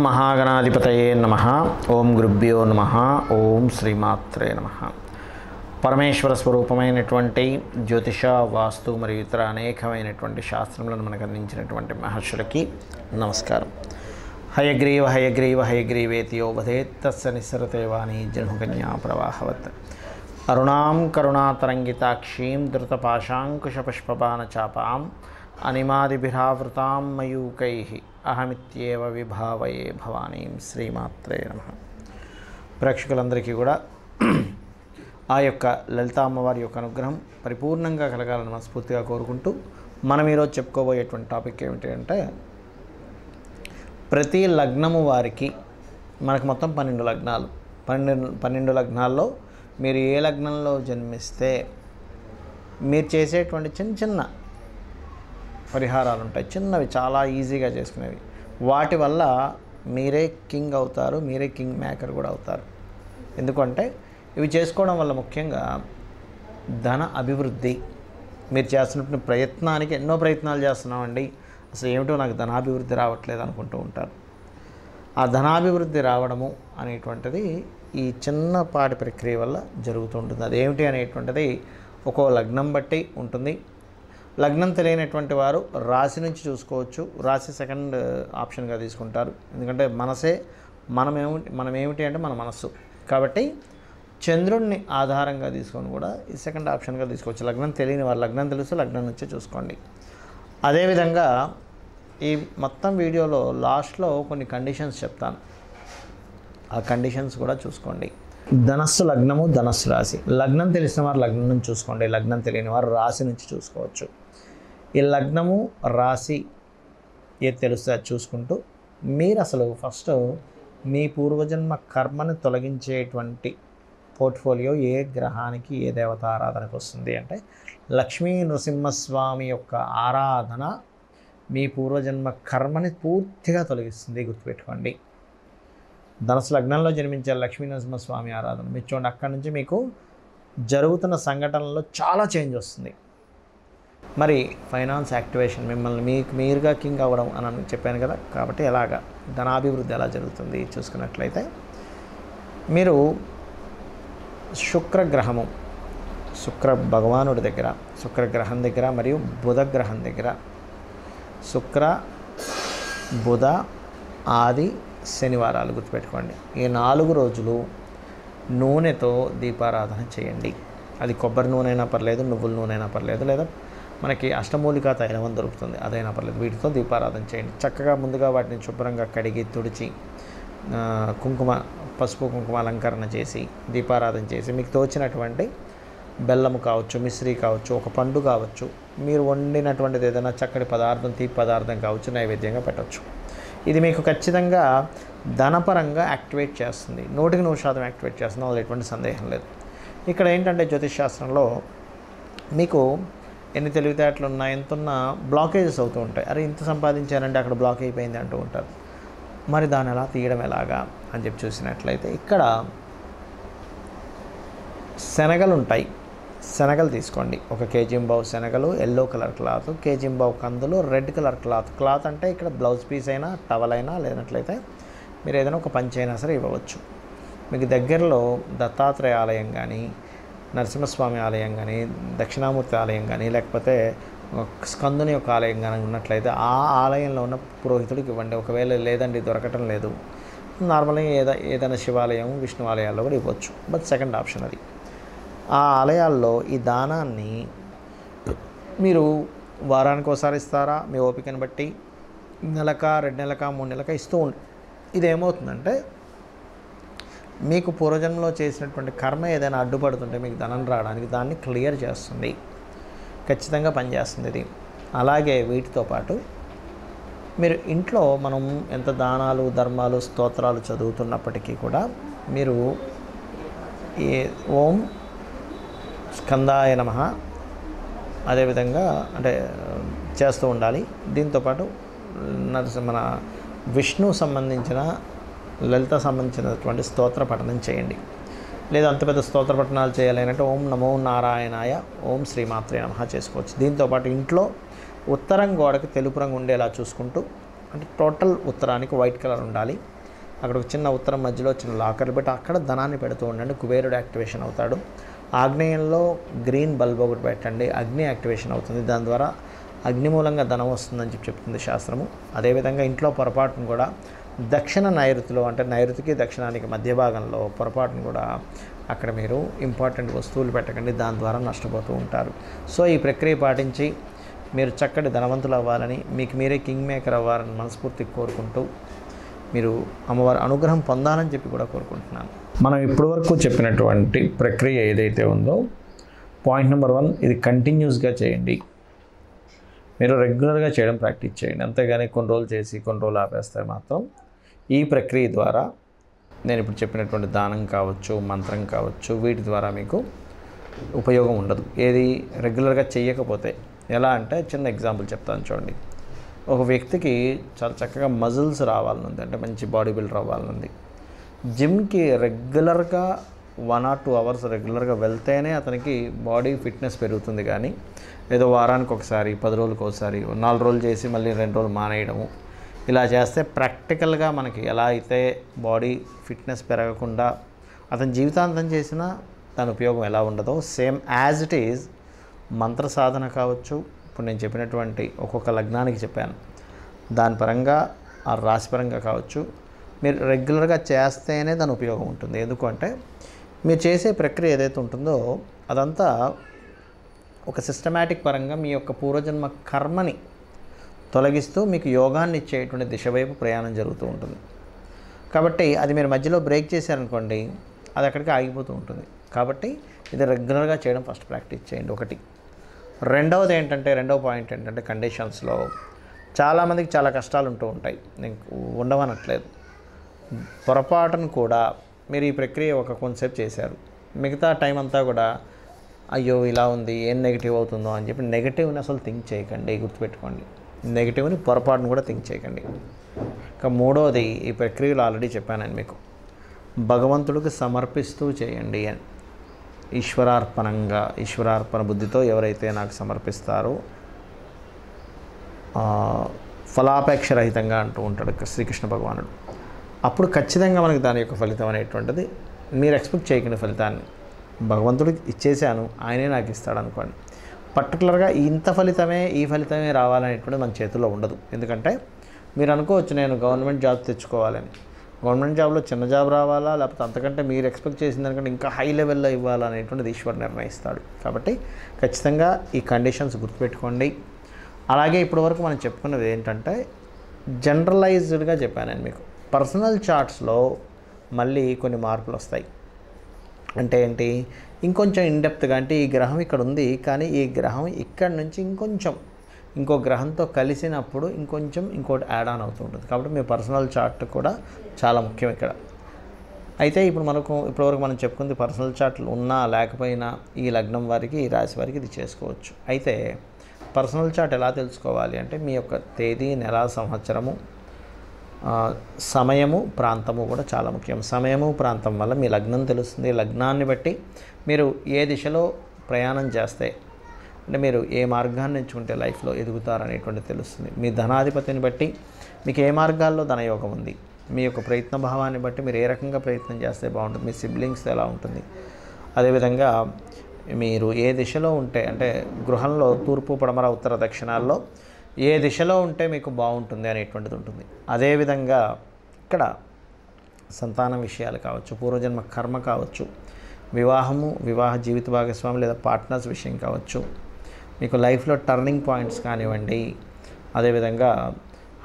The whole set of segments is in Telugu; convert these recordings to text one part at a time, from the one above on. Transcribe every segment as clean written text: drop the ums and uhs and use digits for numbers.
మహాగణాధిపతయే నమః. ఓం గురుభ్యో నమః. ఓం శ్రీమాత్రే నమః. పరమేశ్వర స్వరూపమైనటువంటి జ్యోతిష, వాస్తు మరియు ఇతర అనేకమైనటువంటి శాస్త్రములను మనకు అందించినటువంటి మహర్షులకి నమస్కారం. హయగ్రీవ హయగ్రీవ హయగ్రీవేతియో వదేత్ తస్య నిస్సరతే వాణి జహ్నుకన్యా ప్రవాహవత్. అరుణాం కరుణాతరంగితాక్షీం ధృతపాశాంకుశపుష్పబాణచాపాం అనిమాదిభిరావృతాం మయూకైః అహమిత్యేవ విభావయే భవానీం. శ్రీమాత్రే నమః. ప్రేక్షకులందరికీ కూడా ఆ యొక్క లలితా అమ్మవారి యొక్క అనుగ్రహం పరిపూర్ణంగా కలగాలని మనస్ఫూర్తిగా కోరుకుంటూ మనం ఈరోజు చెప్పుకోబోయేటువంటి టాపిక్ ఏమిటి అంటే, ప్రతి లగ్నము వారికి మనకు మొత్తం 12 లగ్నాలు. 12 లగ్నాల్లో మీరు ఏ లగ్నంలో జన్మిస్తే మీరు చేసేటువంటి చిన్న చిన్న పరిహారాలు ఉంటాయి, చిన్నవి, చాలా ఈజీగా చేసుకునేవి. వాటి వల్ల మీరే కింగ్ అవుతారు, మీరే కింగ్ మేకర్ కూడా అవుతారు. ఎందుకంటే ఇవి చేసుకోవడం వల్ల ముఖ్యంగా ధన అభివృద్ధి. మీరు చేస్తున్నటువంటి ప్రయత్నానికి ఎన్నో ప్రయత్నాలు చేస్తున్నామండి, అసలు ఏమిటో నాకు ధనాభివృద్ధి రావట్లేదు అనుకుంటూ ఉంటారు. ఆ ధనాభివృద్ధి రావడము అనేటువంటిది ఈ చిన్నపాటి ప్రక్రియ వల్ల జరుగుతుంటుంది. అదేమిటి అనేటువంటిది ఒక్కో లగ్నం బట్టి ఉంటుంది. లగ్నం తెలియనటువంటి వారు రాశి నుంచి చూసుకోవచ్చు. రాశి సెకండ్ ఆప్షన్గా తీసుకుంటారు, ఎందుకంటే మనసే మనమేమిటి అంటే మన మనస్సు. కాబట్టి చంద్రుడిని ఆధారంగా తీసుకొని కూడా ఈ సెకండ్ ఆప్షన్గా తీసుకోవచ్చు. లగ్నం తెలియని వారు లగ్నం తెలుసు, లగ్నం నుంచే చూసుకోండి. అదేవిధంగా ఈ మొత్తం వీడియోలో లాస్ట్లో కొన్ని కండిషన్స్ చెప్తాను, ఆ కండిషన్స్ కూడా చూసుకోండి. ధనస్సు లగ్నము, ధనస్సు రాశి. లగ్నం తెలిసిన వారు లగ్నం నుంచి చూసుకోండి, లగ్నం తెలియని వారు రాశి నుంచి చూసుకోవచ్చు. ఈ లగ్నము రాశి ఏది తెలుస్తే అది చూసుకుంటూ మీరు అసలు ఫస్ట్ మీ పూర్వజన్మ కర్మని తొలగించేటువంటి పోర్ట్ఫోలియో ఏ గ్రహానికి, ఏ దేవత ఆరాధనకు వస్తుంది అంటే, లక్ష్మీ నృసింహస్వామి యొక్క ఆరాధన మీ పూర్వజన్మ కర్మని పూర్తిగా తొలగిస్తుంది. గుర్తుపెట్టుకోండి. ధనుసు లగ్నంలో జన్మించే లక్ష్మీ నరసింహస్వామి ఆరాధన మీరు చూడండి, అక్కడి నుంచి మీకు జరుగుతున్న సంఘటనలో చాలా చేంజ్ వస్తుంది. మరి ఫైనాన్స్ యాక్టివేషన్, మిమ్మల్ని మీరుగా కింగ్ అవ్వడం అని చెప్పాను కదా. కాబట్టి ఎలాగా ధనాభివృద్ధి ఎలా జరుగుతుంది చూసుకున్నట్లయితే, మీరు శుక్రగ్రహము, శుక్ర భగవానుడి దగ్గర, శుక్రగ్రహం దగ్గర మరియు బుధగ్రహం దగ్గర, శుక్ర బుధ ఆది శనివారాలు గుర్తుపెట్టుకోండి. ఈ 4 రోజులు నూనెతో దీపారాధన చేయండి. అది కొబ్బరి నూనె అయినా పర్లేదు, నువ్వుల నూనె అయినా పర్లేదు, లేదా మనకి అష్టమూలికా తైలం అని దొరుకుతుంది, అదైనా పర్లేదు. వీటితో దీపారాధన చేయండి. చక్కగా ముందుగా వాటిని శుభ్రంగా కడిగి తుడిచి పసుపు కుంకుమ అలంకరణ చేసి దీపారాధన చేసి, మీకు తోచినటువంటి బెల్లము కావచ్చు, మిశ్రీ కావచ్చు, ఒక పండు కావచ్చు, మీరు వండినటువంటిది ఏదైనా చక్కటి పదార్థం, తీపి పదార్థం కావచ్చు, నైవేద్యంగా పెట్టవచ్చు. ఇది మీకు ఖచ్చితంగా ధనపరంగా యాక్టివేట్ చేస్తుంది, 100% యాక్టివేట్ చేస్తుంది, అందులో ఎటువంటి సందేహం లేదు. ఇక్కడ ఏంటంటే జ్యోతిష్ శాస్త్రంలో మీకు ఎన్ని తెలివితేటలు ఉన్నా, ఎంతున్నా బ్లాకేజెస్ అవుతూ ఉంటాయి. అరే ఇంత సంపాదించారంటే అక్కడ బ్లాక్ అయిపోయింది అంటూ ఉంటారు. మరి దాన్ని ఎలా తీయడం ఎలాగా అని చెప్పి చూసినట్లయితే, ఇక్కడ శనగలు ఉంటాయి, శనగలు తీసుకోండి. 1 కేజీంబావు శనగలు, ఎల్లో కలర్ క్లాత్, కేజీంబావు కందులు, రెడ్ కలర్ క్లాత్ అంటే ఇక్కడ బ్లౌజ్ పీస్ అయినా, టవల్ అయినా, లేనట్లయితే మీరు ఏదైనా ఒక పంచ అయినా సరే ఇవ్వవచ్చు. మీకు దగ్గరలో దత్తాత్రేయ ఆలయం కానీ, నరసింహస్వామి ఆలయం కానీ, దక్షిణామూర్తి ఆలయం కానీ, లేకపోతే స్కందుని యొక్క ఆలయం కానీ ఉన్నట్లయితే ఆ ఆలయంలో ఉన్న పురోహితుడికి ఇవ్వండి. ఒకవేళ లేదండి దొరకటం లేదు, నార్మల్గా ఏదైనా శివాలయం, విష్ణు ఆలయాల్లో కూడా ఇవ్వచ్చు. బట్ సెకండ్ ఆప్షన్ అది. ఆ ఆలయాల్లో ఈ దానాన్ని మీరు వారానికి ఒకసారి ఇస్తారా, మీ ఓపికను బట్టి, నెలక, 2 నెలక, 3 నెలక ఇస్తూ ఇదేమవుతుందంటే, మీకు పూర్వజన్మలో చేసినటువంటి కర్మ ఏదైనా అడ్డుపడుతుంటే మీకు ధనం రావడానికి దాన్ని క్లియర్ చేస్తుంది, ఖచ్చితంగా పనిచేస్తుంది ఇది. అలాగే వీటితో పాటు మీరు ఇంట్లో మనం ఎంత దానాలు, ధర్మాలు, స్తోత్రాలు చదువుతున్నప్పటికీ కూడా మీరు ఓం స్కందాయ నమః అదేవిధంగా అంటే చేస్తూ ఉండాలి. దీంతోపాటు మన విష్ణు సంబంధించిన, లలిత సంబంధించినటువంటి స్తోత్ర పఠనం చేయండి. లేదా అంత పెద్ద స్తోత్ర పఠనాలు చేయాలంటే ఓం నమో నారాయణాయ, ఓం శ్రీమాత్రే నమః చేసుకోవచ్చు. దీంతోపాటు ఇంట్లో ఉత్తరం గోడకి తెలుపు రంగు ఉండేలా చూసుకుంటూ అంటే టోటల్ ఉత్తరానికి వైట్ కలర్ ఉండాలి. అక్కడ ఒక చిన్న ఉత్తరం మధ్యలో చిన్న లాకర్ పెట్టి అక్కడ ధనాన్ని పెడుతూ ఉండండి. కుబేరుడు యాక్టివేషన్ అవుతాడు. ఆగ్నేయంలో గ్రీన్ బల్బ్ ఒకటి పెట్టండి, అగ్ని యాక్టివేషన్ అవుతుంది. దాని ద్వారా అగ్ని మూలంగా ధనం వస్తుందని చెప్తుంది శాస్త్రము. అదేవిధంగా ఇంట్లో పొరపాటును కూడా దక్షిణ నైరుతిలో, అంటే నైరుతికి దక్షిణానికి మధ్య భాగంలో పొరపాటును కూడా అక్కడ మీరు ఇంపార్టెంట్ వస్తువులు పెట్టకండి, దాని ద్వారా నష్టపోతూ ఉంటారు. సో ఈ ప్రక్రియ పాటించి మీరు చక్కటి ధనవంతులు అవ్వాలని, మీకు మీరే కింగ్ మేకర్ అవ్వాలని మనస్ఫూర్తిగా కోరుకుంటూ మీరు అమ్మవారి అనుగ్రహం పొందాలని చెప్పి కూడా కోరుకుంటున్నాను. మనం ఇప్పటివరకు చెప్పినటువంటి ప్రక్రియ ఏదైతే ఉందో, పాయింట్ నెంబర్ 1, ఇది కంటిన్యూస్గా చేయండి. మీరు రెగ్యులర్గా చేయడం ప్రాక్టీస్ చేయండి. అంతేగాని కొన్ని రోజులు చేసి కొన్ని రోజులు ఆపేస్తే మాత్రం ఈ ప్రక్రియ ద్వారా, నేను ఇప్పుడు చెప్పినటువంటి దానం కావచ్చు, మంత్రం కావచ్చు, వీటి ద్వారా మీకు ఉపయోగం ఉండదు. ఏది రెగ్యులర్గా చేయకపోతే. ఎలా అంటే చిన్న ఎగ్జాంపుల్ చెప్తాను చూడండి. ఒక వ్యక్తికి చాలా చక్కగా మజిల్స్ రావాలనుంది, అంటే మంచి బాడీ బిల్డర్ అవ్వాలనుంది. జిమ్కి రెగ్యులర్గా 1 or 2 hours రెగ్యులర్గా వెళ్తేనే అతనికి బాడీ ఫిట్నెస్ పెరుగుతుంది. కానీ ఏదో వారానికి ఒకసారి, 10 రోజులకు ఒకసారి, 4 రోజులు చేసి మళ్ళీ 2 రోజులు మానేయడము, ఇలా చేస్తే ప్రాక్టికల్గా మనకి ఎలా అయితే బాడీ ఫిట్నెస్ పెరగకుండా అతని జీవితాంతం చేసినా దాని ఉపయోగం ఎలా ఉండదో, సేమ్ యాజ్ ఇట్ ఈజ్ మంత్ర సాధన కావచ్చు. ఇప్పుడు నేను చెప్పినటువంటి ఒక్కొక్క లగ్నానికి చెప్పాను, దాని పరంగా ఆ రాశి పరంగా కావచ్చు, మీరు రెగ్యులర్గా చేస్తేనే దాని ఉపయోగం ఉంటుంది. ఎందుకంటే మీరు చేసే ప్రక్రియ ఏదైతే ఉంటుందో అదంతా ఒక సిస్టమేటిక్ పరంగా మీ యొక్క పూర్వజన్మ కర్మని తొలగిస్తూ మీకు యోగాన్ని ఇచ్చేటువంటి దిశ వైపు ప్రయాణం జరుగుతూ ఉంటుంది. కాబట్టి అది మీరు మధ్యలో బ్రేక్ చేశారనుకోండి, అది అక్కడికి ఆగిపోతూ ఉంటుంది. కాబట్టి ఇది రెగ్యులర్గా చేయడం ఫస్ట్ ప్రాక్టీస్ చేయండి. ఒకటి. రెండవ పాయింట్ ఏంటంటే కండిషన్స్లో చాలామందికి చాలా కష్టాలు ఉంటూ ఉంటాయి, నేను ఉండవనట్లేదు. పొరపాటును కూడా మీరు ఈ ప్రక్రియ కొంతసేపు చేశారు, మిగతా టైం అంతా కూడా అయ్యో ఇలా ఉంది, ఏం నెగిటివ్ అవుతుందో అని చెప్పి నెగిటివ్ని అసలు థింక్ చేయకండి. గుర్తుపెట్టుకోండి, నెగిటివ్ని పొరపాటును కూడా థింక్ చేయకండి. ఇంకా మూడవది, ఈ ప్రక్రియలో ఆల్రెడీ చెప్పాను మీకు, భగవంతుడికి సమర్పిస్తూ చేయండి అని. ఈశ్వరార్పణ బుద్ధితో ఎవరైతే నాకు సమర్పిస్తారో, ఫలాపేక్ష రహితంగా అంటూ ఉంటాడు శ్రీకృష్ణ భగవానుడు, అప్పుడు ఖచ్చితంగా మనకి దాని యొక్క ఫలితం అనేటువంటిది, మీరు ఎక్స్పెక్ట్ చేయకండి ఫలితాన్ని. భగవంతుడికి ఇచ్చేసాను, ఆయనే నాకు ఇస్తాడు అనుకోండి. పర్టికులర్గా ఇంత ఫలితమే, ఈ ఫలితమే రావాలనేటువంటిది మన చేతుల్లో ఉండదు. ఎందుకంటే మీరు అనుకోవచ్చు నేను గవర్నమెంట్ జాబ్ తెచ్చుకోవాలని. గవర్నమెంట్ జాబ్లో చిన్న జాబ్ రావాలా, లేకపోతే అంతకంటే మీరు ఎక్స్పెక్ట్ చేసిన దానికంటే ఇంకా హై లెవెల్లో ఇవ్వాలనేటువంటిది ఈశ్వరు నిర్ణయిస్తాడు. కాబట్టి ఖచ్చితంగా ఈ కండిషన్స్ గుర్తుపెట్టుకోండి. అలాగే ఇప్పటివరకు మనం చెప్పుకున్నది ఏంటంటే జనరలైజ్డ్గా చెప్పాను నేను మీకు. పర్సనల్ చార్ట్స్లో మళ్ళీ కొన్ని మార్పులు వస్తాయి. అంటే ఏంటి, ఇంకొంచెం ఇన్డెప్త్గా, అంటే ఈ గ్రహం ఇక్కడ ఉంది, కానీ ఈ గ్రహం ఇక్కడ నుంచి ఇంకో గ్రహంతో కలిసినప్పుడు ఇంకోటి యాడ్ ఆన్ అవుతూ ఉంటుంది. కాబట్టి మీ పర్సనల్ చార్ట్ కూడా చాలా ముఖ్యం ఇక్కడ. అయితే ఇప్పటివరకు మనం చెప్పుకుంది పర్సనల్ చార్ట్లు ఉన్నా లేకపోయినా ఈ లగ్నం వారికి, ఈ రాశి వారికి ఇది చేసుకోవచ్చు. అయితే పర్సనల్ చార్ట్ ఎలా తెలుసుకోవాలి అంటే మీ యొక్క తేదీ, నెల, సంవత్సరము, సమయము, ప్రాంతము కూడా చాలా ముఖ్యం. సమయము, ప్రాంతం వల్ల మీ లగ్నం తెలుస్తుంది. లగ్నాన్ని బట్టి మీరు ఏ దిశలో ప్రయాణం చేస్తే, అంటే మీరు ఏ మార్గాన్ని ఎంచుకుంటే లైఫ్లో ఎదుగుతారనేటువంటిది తెలుస్తుంది. మీ ధనాధిపతిని బట్టి మీకు ఏ మార్గాల్లో ధనయోగం ఉంది, మీ యొక్క ప్రయత్న భావాన్ని బట్టి మీరు ఏ రకంగా ప్రయత్నం చేస్తే బాగుంటుంది, మీ సిబ్లింగ్స్ ఎలా ఉంటుంది, అదేవిధంగా మీరు ఏ దిశలో ఉంటే, అంటే గృహంలో తూర్పు, పడమర, ఉత్తర, దక్షిణాల్లో ఏ దిశలో ఉంటే మీకు బాగుంటుంది అనేటువంటిది ఉంటుంది. అదేవిధంగా ఇక్కడ సంతానం విషయాలు కావచ్చు, పూర్వజన్మ కర్మ కావచ్చు, వివాహ జీవిత భాగస్వామి లేదా పార్ట్నర్స్ విషయం కావచ్చు, మీకు లైఫ్లో టర్నింగ్ పాయింట్స్ కానివ్వండి, అదేవిధంగా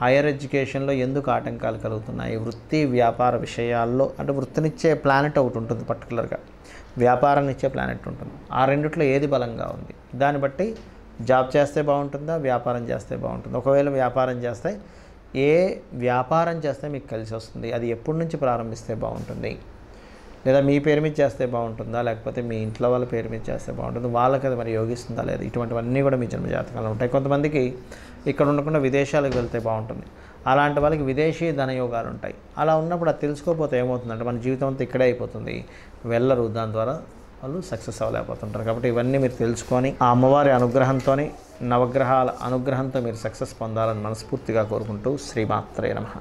హైయర్ ఎడ్యుకేషన్లో ఎందుకు ఆటంకాలు కలుగుతున్నాయి, వృత్తి వ్యాపార విషయాల్లో, అంటే వృత్తినిచ్చే ప్లానెట్ ఒకటి ఉంటుంది, పర్టికులర్గా వ్యాపారాన్ని ఇచ్చే ప్లానెట్ ఉంటుంది. ఆ రెండిట్లో ఏది బలంగా ఉంది, దాన్ని బట్టి జాబ్ చేస్తే బాగుంటుందా, వ్యాపారం చేస్తే బాగుంటుందా. ఒకవేళ వ్యాపారం చేస్తే ఏ వ్యాపారం చేస్తే మీకు కలిసి వస్తుంది, అది ఎప్పటి నుంచి ప్రారంభిస్తే బాగుంటుంది, లేదా మీ పేరు మీద చేస్తే బాగుంటుందా, లేకపోతే మీ ఇంట్లో వాళ్ళ పేరు మీద చేస్తే బాగుంటుంది, వాళ్ళకి అది మరి యోగిస్తుందా లేదా, ఇటువంటివన్నీ కూడా మీ జన్మజాతకాలు ఉంటాయి. కొంతమందికి ఇక్కడ ఉండకుండా విదేశాలకు వెళ్తే బాగుంటుంది, అలాంటి వాళ్ళకి విదేశీ ధనయోగాలు ఉంటాయి. అలా ఉన్నప్పుడు అది తెలుసుకోకపోతే ఏమవుతుందంటే మన జీవితం అంతా ఇక్కడే అయిపోతుంది, వెళ్ళరు, దాని ద్వారా వాళ్ళు సక్సెస్ అవ్వలేకపోతుంటారు. కాబట్టి ఇవన్నీ మీరు తెలుసుకొని ఆ అమ్మవారి అనుగ్రహంతో, నవగ్రహాల అనుగ్రహంతో మీరు సక్సెస్ పొందాలని మనస్ఫూర్తిగా కోరుకుంటూ శ్రీమాత్రే నమః.